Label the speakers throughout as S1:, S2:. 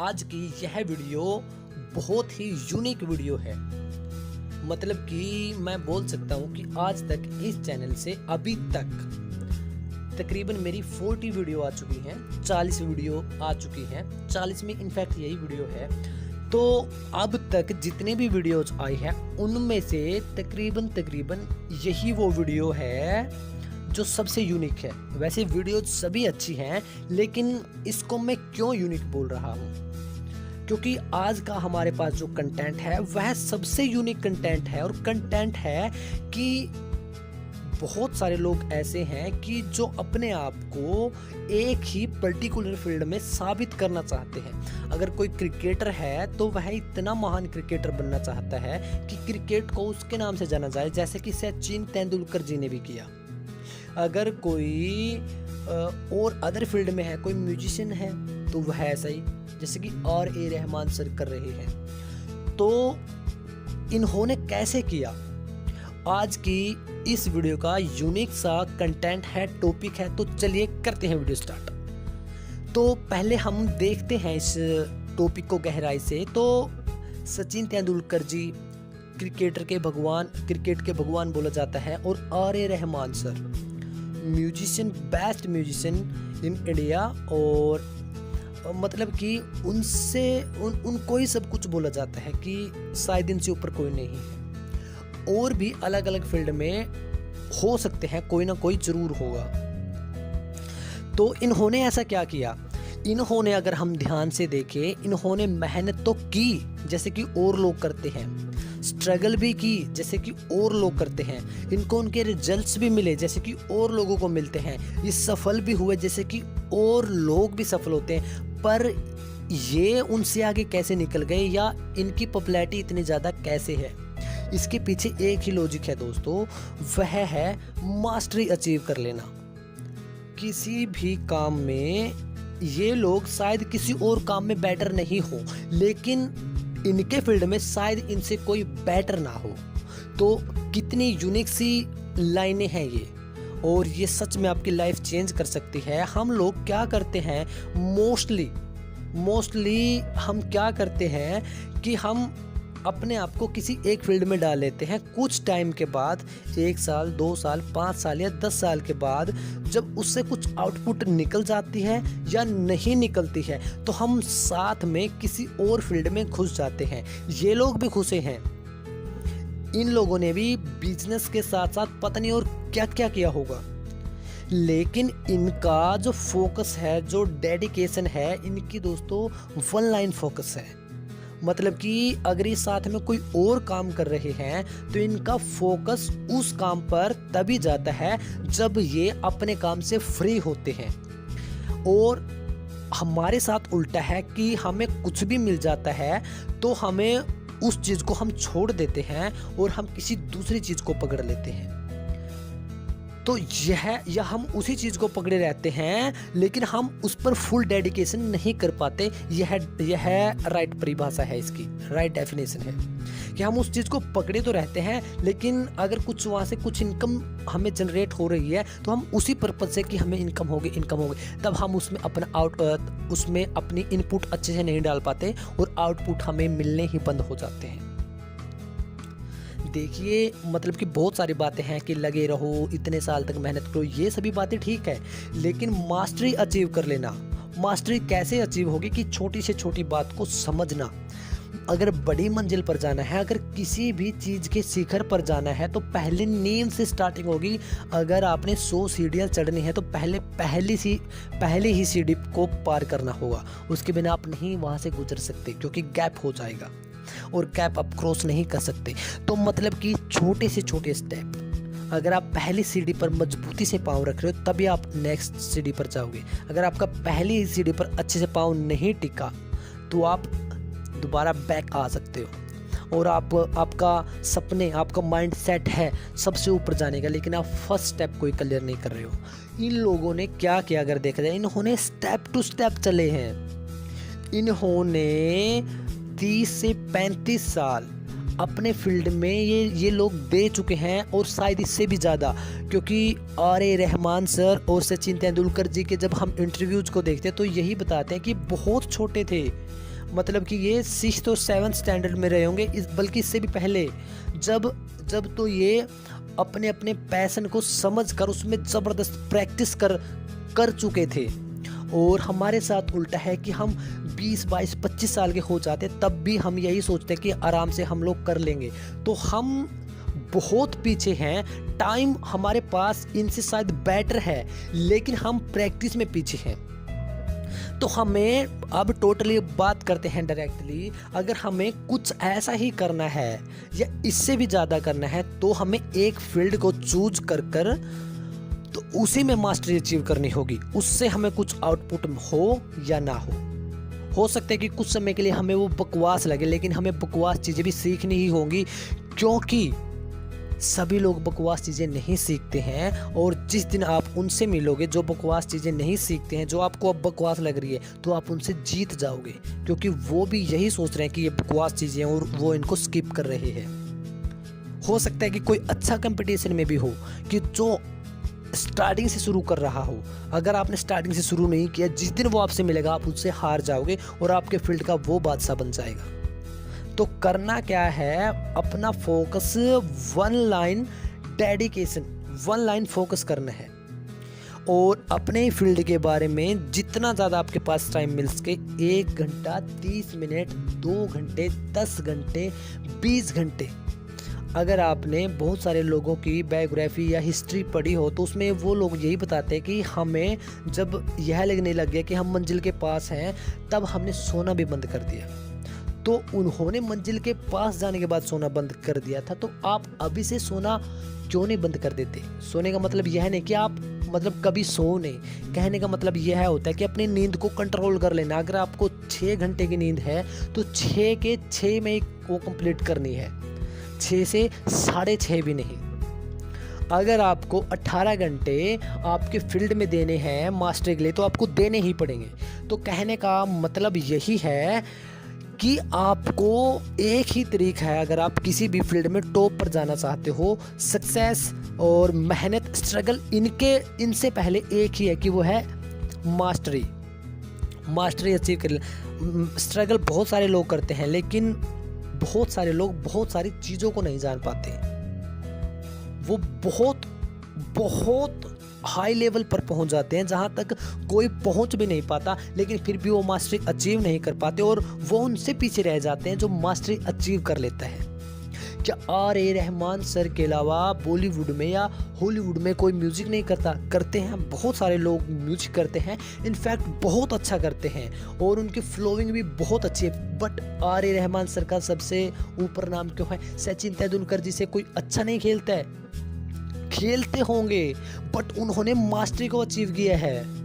S1: आज की यह वीडियो बहुत ही यूनिक वीडियो है। मतलब कि मैं बोल सकता हूँ कि आज तक इस चैनल से अभी तक तकरीबन मेरी 40 वीडियो आ चुकी हैं, 40 वीडियो आ चुकी हैं, 40 में इनफैक्ट यही वीडियो है। तो अब तक जितने भी वीडियोज आई हैं उनमें से तकरीबन यही वो वीडियो है जो सबसे यूनिक है। वैसे वीडियो सभी अच्छी हैं, लेकिन इसको मैं क्यों यूनिक बोल रहा हूँ? क्योंकि आज का हमारे पास जो कंटेंट है वह सबसे यूनिक कंटेंट है। और कंटेंट है कि बहुत सारे लोग ऐसे हैं कि जो अपने आप को एक ही पर्टिकुलर फील्ड में साबित करना चाहते हैं। अगर कोई क्रिकेटर है तो वह इतना महान क्रिकेटर बनना चाहता है कि क्रिकेट को उसके नाम से जाना जाए, जैसे कि सचिन तेंदुलकर जी ने भी किया। अगर कोई और अदर फील्ड में है, कोई म्यूजिशियन है तो वह ऐसा ही, जैसे कि R.A. रहमान सर कर रहे हैं। तो इन्होंने कैसे किया? आज की इस वीडियो का यूनिक सा कंटेंट है, टॉपिक है। तो चलिए करते हैं वीडियो स्टार्ट। तो पहले हम देखते हैं इस टॉपिक को गहराई से। तो सचिन तेंदुलकर जी क्रिकेट के भगवान बोला जाता है, और R.A. Rahman sir musician, best musician in India. और मतलब कि उनको ही सब कुछ बोला जाता है कि शायद इनसे ऊपर कोई नहीं है। और भी अलग अलग फील्ड में हो सकते हैं, कोई ना कोई जरूर होगा। तो इन्होंने ऐसा क्या किया? इन्होंने, अगर हम ध्यान से देखें, इन्होंने मेहनत तो की जैसे कि और लोग करते हैं, स्ट्रगल भी की जैसे कि और लोग करते हैं, इनको उनके रिजल्ट्स भी मिले जैसे कि और लोगों को मिलते हैं, ये सफल भी हुए जैसे कि और लोग भी सफल होते हैं। पर ये उनसे आगे कैसे निकल गए, या इनकी पॉपुलैरिटी इतनी ज़्यादा कैसे है? इसके पीछे एक ही लॉजिक है दोस्तों, वह है मास्टरी अचीव कर लेना। किसी भी काम में ये लोग शायद किसी और काम में बेटर नहीं हो, लेकिन इनके फील्ड में शायद इनसे कोई बेटर ना हो। तो कितनी यूनिक सी लाइनें हैं ये, और ये सच में आपकी लाइफ चेंज कर सकती है। हम लोग क्या करते हैं, मोस्टली हम क्या करते हैं कि हम अपने आप को किसी एक फील्ड में डाल लेते हैं। कुछ टाइम के बाद, 1 साल, 2 साल, 5 साल या 10 साल के बाद, जब उससे कुछ आउटपुट निकल जाती है या नहीं निकलती है, तो हम साथ में किसी और फील्ड में घुस जाते हैं। ये लोग भी घुसे हैं। इन लोगों ने भी बिजनेस के साथ साथ पता नहीं और क्या क्या किया होगा, लेकिन इनका जो फोकस है, जो डेडिकेशन है, इनकी दोस्तों 1 लाइन फोकस है। मतलब कि अगर ये साथ में कोई और काम कर रहे हैं तो इनका फोकस उस काम पर तभी जाता है जब ये अपने काम से फ्री होते हैं। और हमारे साथ उल्टा है कि हमें कुछ भी मिल जाता है तो हमें उस चीज़ को हम छोड़ देते हैं और हम किसी दूसरी चीज़ को पकड़ लेते हैं। तो या हम उसी चीज़ को पकड़े रहते हैं, लेकिन हम उस पर फुल डेडिकेशन नहीं कर पाते। यह राइट परिभाषा है, इसकी राइट डेफिनेशन है कि हम उस चीज़ को पकड़े तो रहते हैं, लेकिन अगर कुछ वहाँ से कुछ इनकम हमें जनरेट हो रही है तो हम उसी पर्पज से कि हमें इनकम होगी, तब हम उसमें अपनी इनपुट अच्छे से नहीं डाल पाते और आउटपुट हमें मिलने ही बंद हो जाते हैं। देखिए, मतलब कि बहुत सारी बातें हैं कि लगे रहो, इतने साल तक मेहनत करो, ये सभी बातें ठीक है, लेकिन मास्टरी अचीव कर लेना। मास्टरी कैसे अचीव होगी? कि छोटी से छोटी बात को समझना। अगर बड़ी मंजिल पर जाना है, अगर किसी भी चीज़ के शिखर पर जाना है, तो पहले नींव से स्टार्टिंग होगी। अगर आपने 100 सीढ़ियाँ चढ़नी है तो पहली ही सीढ़ी को पार करना होगा। उसके बिना आप नहीं वहाँ से गुजर सकते, क्योंकि गैप हो जाएगा और गैप आप क्रॉस नहीं कर सकते। तो मतलब कि छोटे से छोटे स्टेप, अगर आप पहली सीढ़ी पर मजबूती से पाँव रख रहे हो तभी आप नेक्स्ट सीढ़ी पर जाओगे। अगर आपका पहली सीढ़ी पर अच्छे से पाँव नहीं टिका तो आप दोबारा बैक आ सकते हो। और आपका माइंड सेट है सबसे ऊपर जाने का, लेकिन आप फर्स्ट स्टेप कोई क्लियर नहीं कर रहे हो। इन लोगों ने क्या किया अगर देखा जाए, इन्होंने स्टेप टू स्टेप चले हैं। इन्होंने 30 से 35 साल अपने फील्ड में ये लोग दे चुके हैं, और शायद इससे भी ज़्यादा, क्योंकि R.A. रहमान सर और सचिन तेंदुलकर जी के जब हम इंटरव्यूज़ को देखते हैं तो यही बताते हैं कि बहुत छोटे थे, मतलब कि ये 6th और 7th स्टैंडर्ड में रहे होंगे, बल्कि इससे भी पहले, जब तो ये अपने अपने पैशन को समझ कर उसमें ज़बरदस्त प्रैक्टिस कर चुके थे। और हमारे साथ उल्टा है कि हम 20, 22, 25 साल के हो जाते तब भी हम यही सोचते हैं कि आराम से हम लोग कर लेंगे। तो हम बहुत पीछे हैं, टाइम हमारे पास इनसे शायद बेटर है, लेकिन हम प्रैक्टिस में पीछे हैं। तो हमें अब टोटली बात करते हैं डायरेक्टली, अगर हमें कुछ ऐसा ही करना है या इससे भी ज़्यादा करना है तो हमें एक फील्ड को चूज कर तो उसी में मास्टरी अचीव करनी होगी। उससे हमें कुछ आउटपुट हो या ना हो सकता है कि कुछ समय के लिए हमें वो बकवास लगे, लेकिन हमें बकवास चीज़ें भी सीखनी ही होंगी, क्योंकि सभी लोग बकवास चीज़ें नहीं सीखते हैं। और जिस दिन आप उनसे मिलोगे जो बकवास चीज़ें नहीं सीखते हैं, जो आपको अब बकवास लग रही है, तो आप उनसे जीत जाओगे, क्योंकि वो भी यही सोच रहे हैं कि ये बकवास चीज़ें हैं और वो इनको स्किप कर रहे हैं। हो सकता है कि कोई अच्छा कंपटीशन में भी हो कि जो स्टार्टिंग से शुरू कर रहा हो। अगर आपने स्टार्टिंग से शुरू नहीं किया, जिस दिन वो आपसे मिलेगा आप उससे हार जाओगे और आपके फील्ड का वो बादशाह बन जाएगा। तो करना क्या है, अपना focus, one line dedication, one line focus करना है। और अपने फील्ड के बारे में जितना ज़्यादा आपके पास टाइम मिल सके, 1 घंटा, 30 मिनट, 2 घंटे, 10 घंटे, 20 घंटे। अगर आपने बहुत सारे लोगों की बायोग्राफी या हिस्ट्री पढ़ी हो तो उसमें वो लोग यही बताते हैं कि हमें जब यह लगने लग गया कि हम मंजिल के पास हैं, तब हमने सोना भी बंद कर दिया। तो उन्होंने मंजिल के पास जाने के बाद सोना बंद कर दिया था, तो आप अभी से सोना क्यों नहीं बंद कर देते? सोने का मतलब यह नहीं कि आप कभी सो नहीं, कहने का मतलब यह होता है कि अपनी नींद को कंट्रोल कर लेना। अगर आपको 6 घंटे की नींद है तो 6 के 6 में वो कंप्लीट करनी है, 6 से 6:30 भी नहीं। अगर आपको 18 घंटे आपके फील्ड में देने हैं मास्टरी के लिए, तो आपको देने ही पड़ेंगे। तो कहने का मतलब यही है कि आपको एक ही तरीका है, अगर आप किसी भी फील्ड में टॉप पर जाना चाहते हो, सक्सेस और मेहनत, स्ट्रगल, इनसे पहले एक ही है कि वो है मास्टरी अचीव कर ले। स्ट्रगल बहुत सारे लोग करते हैं, लेकिन बहुत सारे लोग बहुत सारी चीज़ों को नहीं जान पाते। वो बहुत हाई लेवल पर पहुंच जाते हैं जहां तक कोई पहुंच भी नहीं पाता, लेकिन फिर भी वो मास्टरी अचीव नहीं कर पाते और वो उनसे पीछे रह जाते हैं जो मास्टरी अचीव कर लेता है। क्या R.A. रहमान सर के अलावा बॉलीवुड में या हॉलीवुड में कोई म्यूजिक नहीं करते हैं? बहुत सारे लोग म्यूजिक करते हैं, इनफैक्ट बहुत अच्छा करते हैं और उनकी फ्लोइंग भी बहुत अच्छी है। But R.A. रहमान सर का सबसे ऊपर नाम क्यों है? सचिन तेंदुलकर जी से कोई अच्छा नहीं खेलता है? खेलते होंगे, बट उन्होंने मास्टरी को अचीव किया है।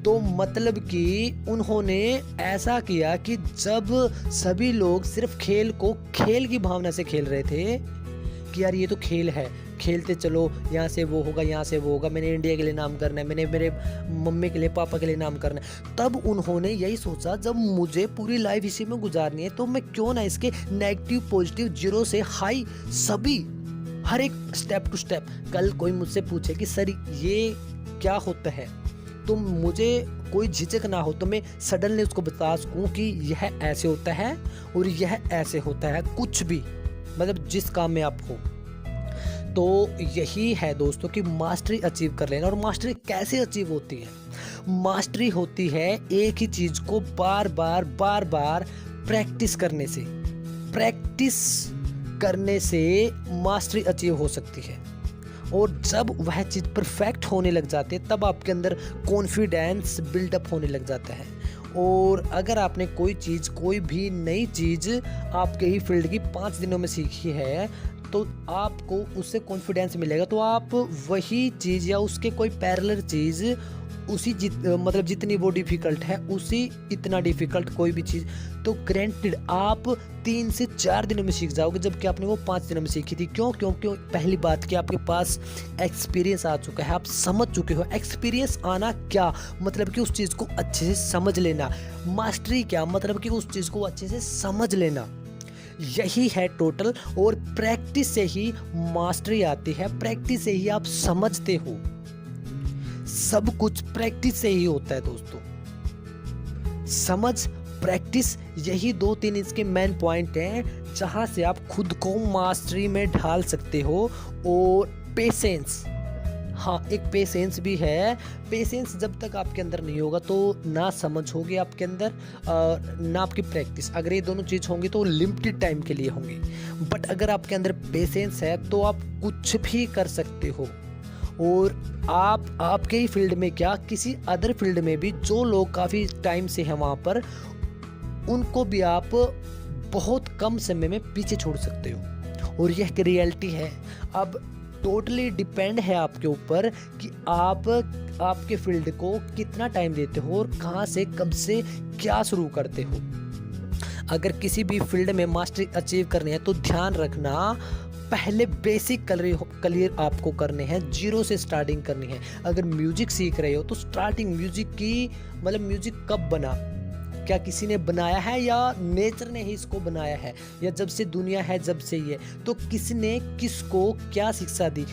S1: तो मतलब कि उन्होंने ऐसा किया कि जब सभी लोग सिर्फ खेल को खेल की भावना से खेल रहे थे कि यार ये तो खेल है, खेलते चलो, यहाँ से वो होगा, यहाँ से वो होगा, मैंने इंडिया के लिए नाम करना है, मैंने मेरे मम्मी के लिए, पापा के लिए नाम करना है, तब उन्होंने यही सोचा जब मुझे पूरी लाइफ इसी में गुजारनी है तो मैं क्यों ना इसके नेगेटिव पॉजिटिव जीरो से हाई सभी, हर एक स्टेप टू स्टेप। कल कोई मुझसे पूछे कि सर ये क्या होता है, तो मुझे कोई झिझक ना हो, तो मैं सडनली उसको बता सकूं कि यह ऐसे होता है और यह ऐसे होता है, कुछ भी जिस काम में आप हो। तो यही है दोस्तों कि मास्टरी अचीव कर लेना। और मास्टरी कैसे अचीव होती है? मास्टरी होती है एक ही चीज को बार बार प्रैक्टिस करने से। प्रैक्टिस करने से मास्टरी अचीव हो सकती है, और जब वह चीज़ परफेक्ट होने लग जाती है तब आपके अंदर कॉन्फिडेंस बिल्डअप होने लग जाता है। और अगर आपने कोई भी नई चीज़ आपके ही फील्ड की 5 दिनों में सीखी है तो आपको उससे कॉन्फिडेंस मिलेगा, तो आप वही चीज़ या उसके कोई पैरेलल चीज़ उसी जितनी वो डिफ़िकल्ट है उसी इतना डिफ़िकल्ट कोई भी चीज़ तो ग्रेंटेड आप 3 से 4 दिनों में सीख जाओगे, जबकि आपने वो 5 दिनों में सीखी थी। क्योंकि पहली बात कि आपके पास एक्सपीरियंस आ चुका है, आप समझ चुके हो। एक्सपीरियंस आना क्या मतलब कि उस चीज़ को अच्छे से समझ लेना। मास्टरी क्या मतलब कि उस चीज़ को अच्छे से समझ लेना। यही है टोटल। और प्रैक्टिस से ही मास्टरी आती है, प्रैक्टिस से ही आप समझते हो। सब कुछ प्रैक्टिस से ही होता है दोस्तों। समझ प्रैक्टिस, यही 2-3 इसके मेन पॉइंट हैं जहाँ से आप खुद को मास्टरी में ढाल सकते हो। और पेशेंस, हाँ एक पेशेंस भी है। पेशेंस जब तक आपके अंदर नहीं होगा तो ना समझ होगी आपके अंदर, ना आपकी प्रैक्टिस। अगर ये दोनों चीज़ होंगी तो लिमिटेड टाइम के लिए होंगी, बट अगर आपके अंदर पेशेंस है तो आप कुछ भी कर सकते हो। और आप आपके ही फील्ड में क्या, किसी अदर फील्ड में भी जो लोग काफ़ी टाइम से हैं वहाँ पर, उनको भी आप बहुत कम समय में पीछे छोड़ सकते हो। और यह एक रियलिटी है। अब टोटली डिपेंड है आपके ऊपर कि आप आपके फील्ड को कितना टाइम देते हो और कहाँ से कब से क्या शुरू करते हो। अगर किसी भी फील्ड में मास्टरी अचीव करनी है तो ध्यान रखना, पहले बेसिक क्लियर आपको करने हैं, जीरो से स्टार्टिंग करनी है। अगर म्यूजिक सीख रहे हो तो स्टार्टिंग म्यूजिक की, मतलब म्यूजिक कब बना, क्या किसी ने बनाया है या नेचर ने ही इसको बनाया है, या जब से दुनिया है जब से ये, तो किसने किसको क्या शिक्षा दी।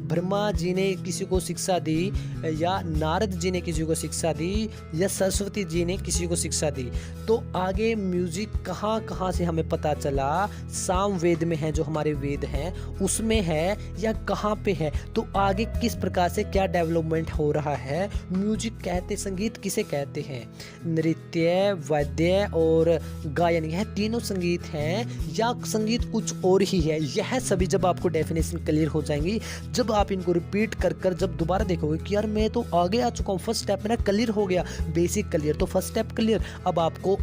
S1: ब्रह्मा जी ने किसी को शिक्षा दी, या नारद जी ने किसी को शिक्षा दी, या सरस्वती जी ने किसी को शिक्षा दी। तो आगे म्यूजिक कहाँ कहाँ से हमें पता चला, साम वेद में है जो हमारे वेद हैं उसमें है, या कहाँ पे है, तो आगे किस प्रकार से क्या डेवलपमेंट हो रहा है। म्यूजिक कहते, संगीत किसे कहते हैं, नृत्य, वाद्य और गायन, यह तीनों संगीत हैं, या संगीत कुछ और ही है। यह सभी जब आपको डेफिनेशन क्लियर हो जाएंगी, जब आप इनको रिपीट कर कर जब दोबारा देखोगे कि यार मैं तो आगे आ चुका हूँ, फर्स्ट स्टेप मेरा क्लियर हो गया, बेसिक क्लियर, तो फर्स्ट स्टेप क्लियर। अब आपको,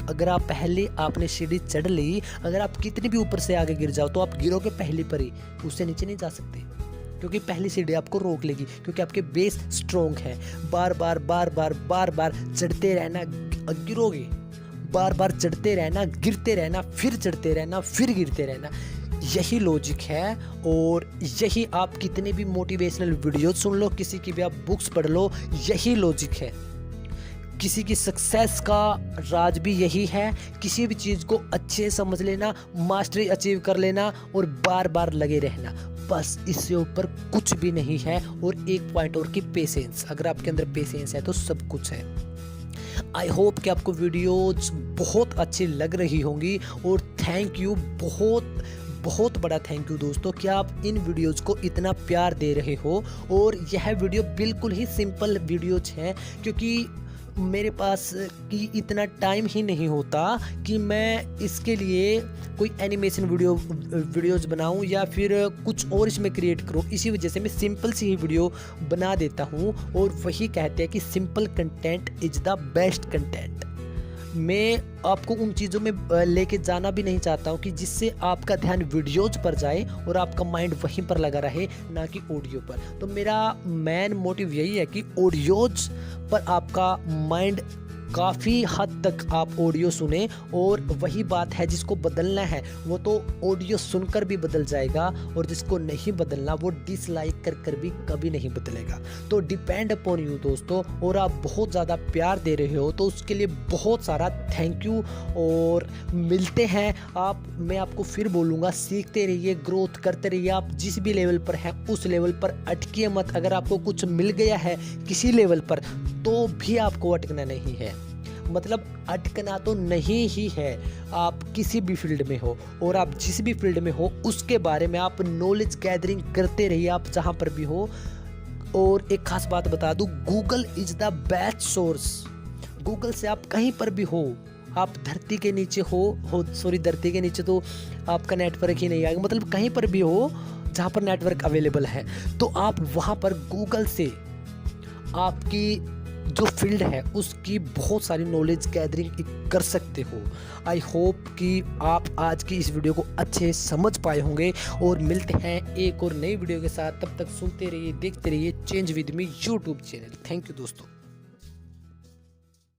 S1: अगर आप पहले आपने सीढ़ी चढ़ ली, अगर आप कितनी भी ऊपर से आगे गिर जाओ तो आप गिरोगे पहली पर ही, उससे नीचे नहीं जा सकते, क्योंकि पहली सीढ़ी आपको रोक लेगी, क्योंकि आपके बेस स्ट्रॉन्ग है। बार बार बार बार बार बार चढ़ते रहना, गिरोगे, बार बार चढ़ते रहना, गिरते रहना, फिर चढ़ते रहना, फिर गिरते रहना, यही लॉजिक है। और यही आप कितने भी मोटिवेशनल वीडियो सुन लो, किसी की भी आप बुक्स पढ़ लो, यही लॉजिक है। किसी की सक्सेस का राज भी यही है, किसी भी चीज़ को अच्छे समझ लेना, मास्टरी अचीव कर लेना और बार बार लगे रहना, बस इससे ऊपर कुछ भी नहीं है। और एक पॉइंट और की पेशेंस, अगर आपके अंदर पेशेंस है तो सब कुछ है। आई होप कि आपको वीडियोज बहुत अच्छी लग रही होंगी, और थैंक यू, बहुत बहुत बड़ा थैंक यू दोस्तों कि आप इन वीडियोज़ को इतना प्यार दे रहे हो। और यह वीडियो बिल्कुल ही सिंपल वीडियोज हैं, क्योंकि मेरे पास कि इतना टाइम ही नहीं होता कि मैं इसके लिए कोई एनिमेशन वीडियोज बनाऊं या फिर कुछ और इसमें क्रिएट करूं। इसी वजह से मैं सिंपल सी ही वीडियो बना देता हूं, और वही कहते हैं कि simple content is the best content. मैं आपको उन चीज़ों में लेके जाना भी नहीं चाहता हूँ कि जिससे आपका ध्यान वीडियोज पर जाए और आपका माइंड वहीं पर लगा रहे, ना कि ऑडियो पर। तो मेरा मेन मोटिव यही है कि ऑडियोज पर आपका माइंड काफ़ी हद तक आप ऑडियो सुने, और वही बात है, जिसको बदलना है वो तो ऑडियो सुनकर भी बदल जाएगा, और जिसको नहीं बदलना वो डिसलाइक कर कर भी कभी नहीं बदलेगा। तो डिपेंड अपॉन यू दोस्तों, और आप बहुत ज़्यादा प्यार दे रहे हो तो उसके लिए बहुत सारा थैंक यू। और मिलते हैं आप, मैं आपको फिर बोलूँगा, सीखते रहिए, ग्रोथ करते रहिए। आप जिस भी लेवल पर हैं उस लेवल पर अटकिए मत। अगर आपको कुछ मिल गया है किसी लेवल पर तो भी आपको अटकना नहीं है, मतलब अटकना तो नहीं ही है। आप किसी भी फील्ड में हो, और आप जिस भी फील्ड में हो उसके बारे में आप नॉलेज गैदरिंग करते रहिए, आप जहाँ पर भी हो। और एक खास बात बता दूँ, Google is the best source. Google से आप कहीं पर भी हो, आप धरती के नीचे धरती के नीचे तो आपका नेटवर्क ही नहीं आएगा, मतलब कहीं पर भी हो जहाँ पर नेटवर्क अवेलेबल है, तो आप वहाँ पर गूगल से आपकी जो फील्ड है उसकी बहुत सारी नॉलेज गैदरिंग कर सकते हो। आई होप कि आप आज की इस वीडियो को अच्छे समझ पाए होंगे, और मिलते हैं एक और नई वीडियो के साथ। तब तक सुनते रहिए, देखते रहिए change with me YouTube channel. Thank you दोस्तों।